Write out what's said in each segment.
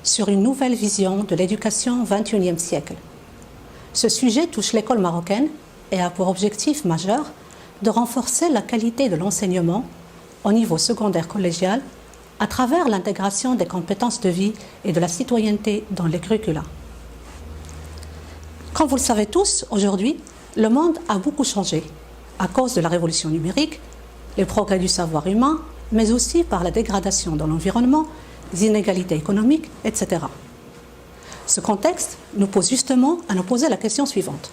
sur une nouvelle vision de l'éducation au XXIe siècle. Ce sujet touche l'école marocaine et a pour objectif majeur de renforcer la qualité de l'enseignement au niveau secondaire collégial à travers l'intégration des compétences de vie et de la citoyenneté dans les curricula. Comme vous le savez tous, aujourd'hui, le monde a beaucoup changé à cause de la révolution numérique, les progrès du savoir humain, mais aussi par la dégradation de l'environnement, les inégalités économiques, etc. Ce contexte nous pose justement à nous poser la question suivante.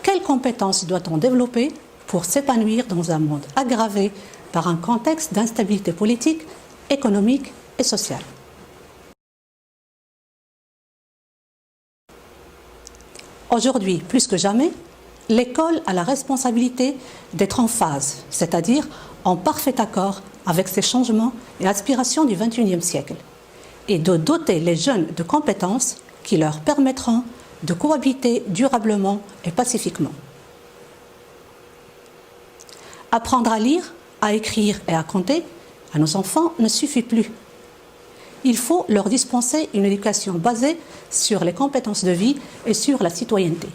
Quelles compétences doit-on développer pour s'épanouir dans un monde aggravé par un contexte d'instabilité politique, économique et sociale? Aujourd'hui, plus que jamais, l'école a la responsabilité d'être en phase, c'est-à-dire en parfait accord avec ces changements et aspirations du XXIe siècle, et de doter les jeunes de compétences qui leur permettront de cohabiter durablement et pacifiquement. Apprendre à lire, à écrire et à compter à nos enfants ne suffit plus. Il faut leur dispenser une éducation basée sur les compétences de vie et sur la citoyenneté.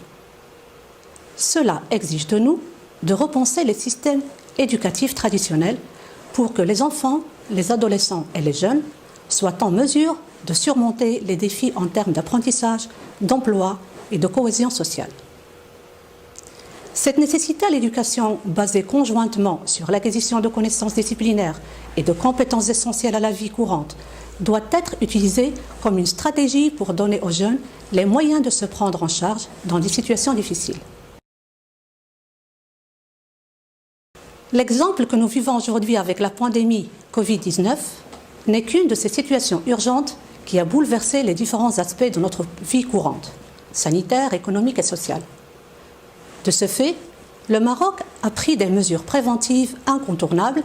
Cela exige de nous de repenser les systèmes éducatifs traditionnels pour que les enfants, les adolescents et les jeunes soient en mesure de surmonter les défis en termes d'apprentissage, d'emploi et de cohésion sociale. Cette nécessité à l'éducation basée conjointement sur l'acquisition de connaissances disciplinaires et de compétences essentielles à la vie courante doit être utilisée comme une stratégie pour donner aux jeunes les moyens de se prendre en charge dans des situations difficiles. L'exemple que nous vivons aujourd'hui avec la pandémie Covid-19 n'est qu'une de ces situations urgentes qui a bouleversé les différents aspects de notre vie courante, sanitaire, économique et sociale. De ce fait, le Maroc a pris des mesures préventives incontournables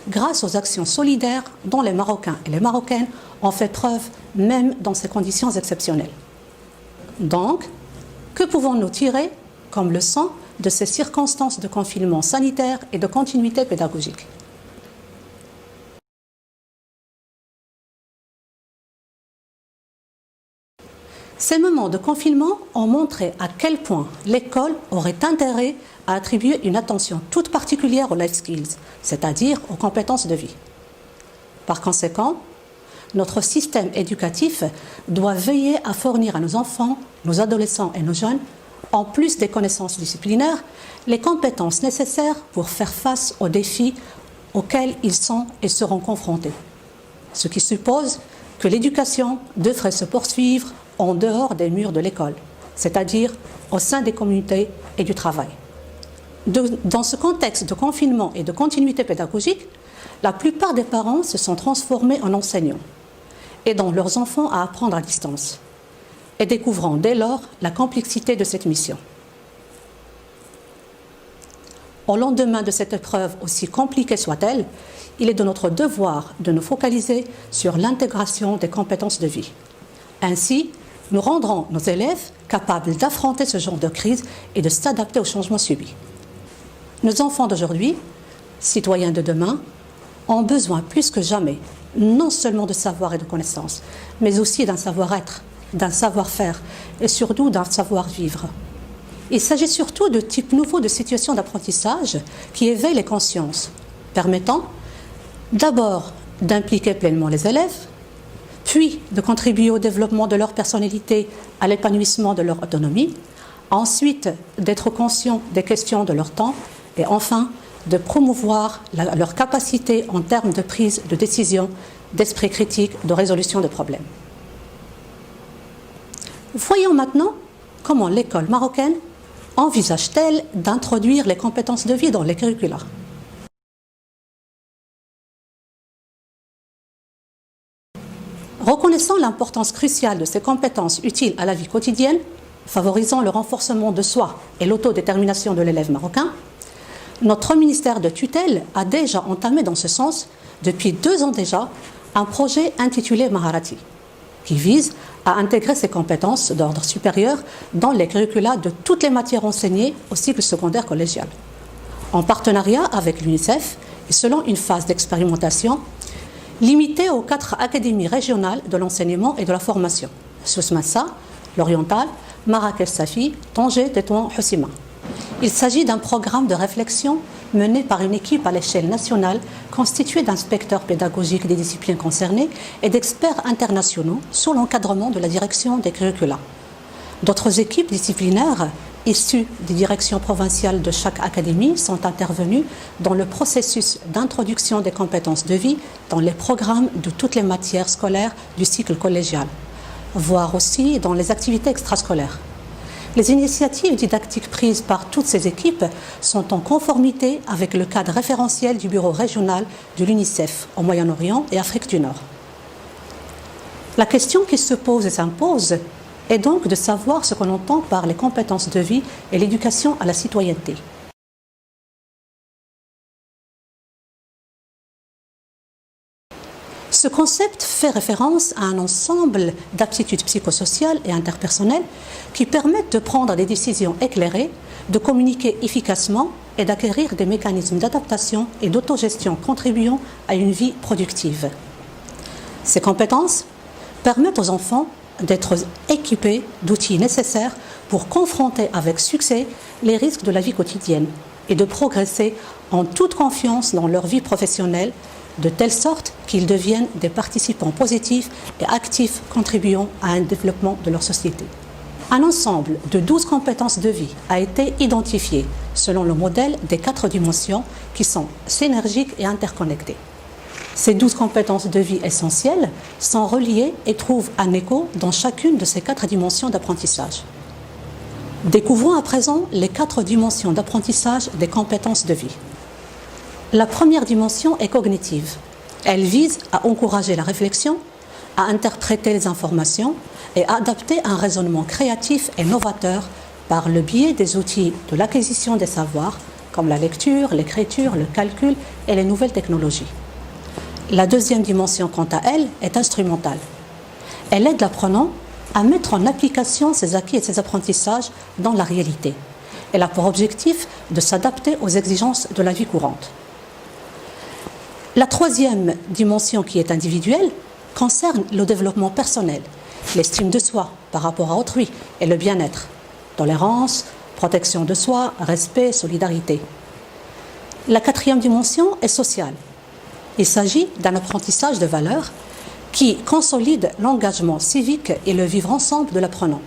grâce aux actions solidaires dont les Marocains et les Marocaines ont fait preuve même dans ces conditions exceptionnelles. Donc, que pouvons-nous tirer comme leçon de ces circonstances de confinement sanitaire et de continuité pédagogique? Ces moments de confinement ont montré à quel point l'école aurait intérêt à attribuer une attention toute particulière aux life skills, c'est-à-dire aux compétences de vie. Par conséquent, notre système éducatif doit veiller à fournir à nos enfants, nos adolescents et nos jeunes, en plus des connaissances disciplinaires, les compétences nécessaires pour faire face aux défis auxquels ils sont et seront confrontés. Ce qui suppose que l'éducation devrait se poursuivre en dehors des murs de l'école, c'est-à-dire au sein des communautés et du travail. Dans ce contexte de confinement et de continuité pédagogique, la plupart des parents se sont transformés en enseignants, aidant leurs enfants à apprendre à distance et découvrant dès lors la complexité de cette mission. Au lendemain de cette épreuve, aussi compliquée soit-elle, il est de notre devoir de nous focaliser sur l'intégration des compétences de vie. Ainsi, nous rendrons nos élèves capables d'affronter ce genre de crise et de s'adapter aux changements subis. Nos enfants d'aujourd'hui, citoyens de demain, ont besoin plus que jamais, non seulement de savoir et de connaissances, mais aussi d'un savoir-être, d'un savoir-faire et surtout d'un savoir-vivre. Il s'agit surtout de types nouveaux de situations d'apprentissage qui éveillent les consciences, permettant d'abord d'impliquer pleinement les élèves, puis de contribuer au développement de leur personnalité, à l'épanouissement de leur autonomie, ensuite d'être conscients des questions de leur temps et enfin de promouvoir leur capacité en termes de prise de décision, d'esprit critique, de résolution de problèmes. Voyons maintenant comment l'école marocaine envisage-t-elle d'introduire les compétences de vie dans les curricula. Reconnaissant l'importance cruciale de ces compétences utiles à la vie quotidienne, favorisant le renforcement de soi et l'autodétermination de l'élève marocain, notre ministère de tutelle a déjà entamé dans ce sens, depuis 2 ans déjà, un projet intitulé Maharati, qui vise à intégrer ces compétences d'ordre supérieur dans les curricula de toutes les matières enseignées au cycle secondaire collégial. En partenariat avec l'UNICEF et selon une phase d'expérimentation, limitée aux 4 académies régionales de l'enseignement et de la formation: Souss Massa, l'Oriental, Marrakech-Safi, Tanger, Tétouan, Hossima. Il s'agit d'un programme de réflexion mené par une équipe à l'échelle nationale constituée d'inspecteurs pédagogiques des disciplines concernées et d'experts internationaux sous l'encadrement de la direction des curricula. D'autres équipes disciplinaires issues des directions provinciales de chaque académie sont intervenues dans le processus d'introduction des compétences de vie dans les programmes de toutes les matières scolaires du cycle collégial, voire aussi dans les activités extrascolaires. Les initiatives didactiques prises par toutes ces équipes sont en conformité avec le cadre référentiel du bureau régional de l'UNICEF au Moyen-Orient et Afrique du Nord. La question qui se pose et s'impose est donc de savoir ce qu'on entend par les compétences de vie et l'éducation à la citoyenneté. Ce concept fait référence à un ensemble d'aptitudes psychosociales et interpersonnelles qui permettent de prendre des décisions éclairées, de communiquer efficacement et d'acquérir des mécanismes d'adaptation et d'autogestion contribuant à une vie productive. Ces compétences permettent aux enfants d'être équipés d'outils nécessaires pour confronter avec succès les risques de la vie quotidienne et de progresser en toute confiance dans leur vie professionnelle, de telle sorte qu'ils deviennent des participants positifs et actifs contribuant à un développement de leur société. Un ensemble de 12 compétences de vie a été identifié selon le modèle des 4 dimensions qui sont synergiques et interconnectées. Ces 12 compétences de vie essentielles sont reliées et trouvent un écho dans chacune de ces 4 dimensions d'apprentissage. Découvrons à présent les 4 dimensions d'apprentissage des compétences de vie. La première dimension est cognitive. Elle vise à encourager la réflexion, à interpréter les informations et à adapter un raisonnement créatif et novateur par le biais des outils de l'acquisition des savoirs, comme la lecture, l'écriture, le calcul et les nouvelles technologies. La deuxième dimension, quant à elle, est instrumentale. Elle aide l'apprenant à mettre en application ses acquis et ses apprentissages dans la réalité. Elle a pour objectif de s'adapter aux exigences de la vie courante. La troisième dimension, qui est individuelle, concerne le développement personnel, l'estime de soi par rapport à autrui et le bien-être, tolérance, protection de soi, respect, solidarité. La quatrième dimension est sociale. Il s'agit d'un apprentissage de valeurs qui consolide l'engagement civique et le vivre ensemble de l'apprenant.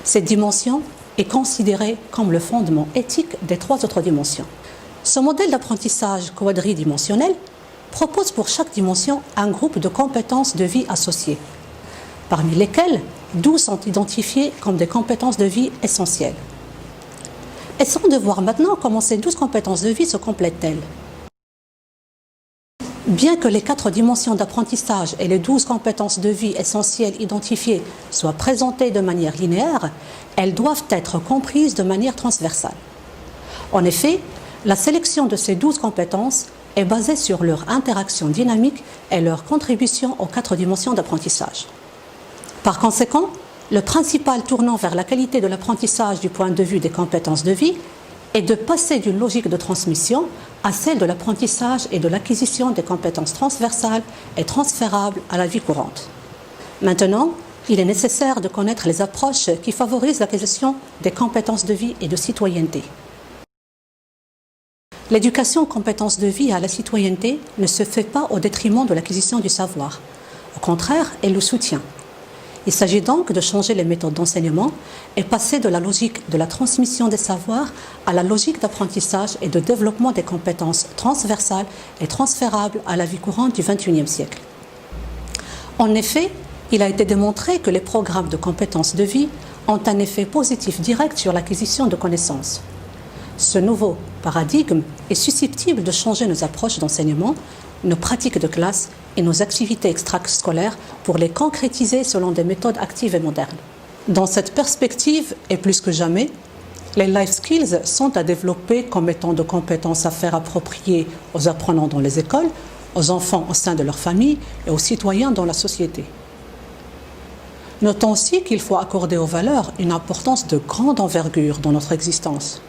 Cette dimension est considérée comme le fondement éthique des 3 autres dimensions. Ce modèle d'apprentissage quadridimensionnel propose pour chaque dimension un groupe de compétences de vie associées, parmi lesquelles 12 sont identifiées comme des compétences de vie essentielles. Essayons de voir maintenant comment ces 12 compétences de vie se complètent-elles. Bien que les 4 dimensions d'apprentissage et les 12 compétences de vie essentielles identifiées soient présentées de manière linéaire, elles doivent être comprises de manière transversale. En effet, la sélection de ces 12 compétences est basée sur leur interaction dynamique et leur contribution aux 4 dimensions d'apprentissage. Par conséquent, le principal tournant vers la qualité de l'apprentissage du point de vue des compétences de vie est de passer d'une logique de transmission à celle de l'apprentissage et de l'acquisition des compétences transversales et transférables à la vie courante. Maintenant, il est nécessaire de connaître les approches qui favorisent l'acquisition des compétences de vie et de citoyenneté. L'éducation aux compétences de vie et à la citoyenneté ne se fait pas au détriment de l'acquisition du savoir. Au contraire, elle le soutient. Il s'agit donc de changer les méthodes d'enseignement et passer de la logique de la transmission des savoirs à la logique d'apprentissage et de développement des compétences transversales et transférables à la vie courante du XXIe siècle. En effet, il a été démontré que les programmes de compétences de vie ont un effet positif direct sur l'acquisition de connaissances. Ce nouveau paradigme est susceptible de changer nos approches d'enseignement, nos pratiques de classe et nos activités extrascolaires pour les concrétiser selon des méthodes actives et modernes. Dans cette perspective, et plus que jamais, les life skills sont à développer comme étant de compétences à faire appropriées aux apprenants dans les écoles, aux enfants au sein de leur famille et aux citoyens dans la société. Notons aussi qu'il faut accorder aux valeurs une importance de grande envergure dans notre existence.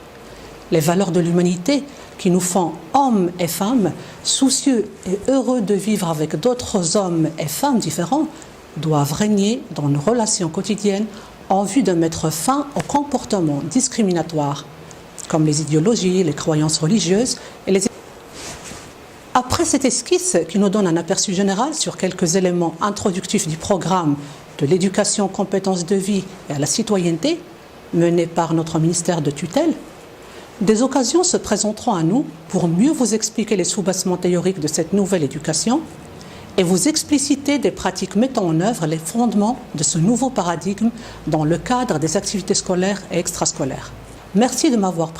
Les valeurs de l'humanité qui nous font hommes et femmes, soucieux et heureux de vivre avec d'autres hommes et femmes différents, doivent régner dans nos relations quotidiennes en vue de mettre fin aux comportements discriminatoires, comme les idéologies, les croyances religieuses et les... Après cette esquisse qui nous donne un aperçu général sur quelques éléments introductifs du programme de l'éducation aux compétences de vie et à la citoyenneté, mené par notre ministère de tutelle, des occasions se présenteront à nous pour mieux vous expliquer les soubassements théoriques de cette nouvelle éducation et vous expliciter des pratiques mettant en œuvre les fondements de ce nouveau paradigme dans le cadre des activités scolaires et extrascolaires. Merci de m'avoir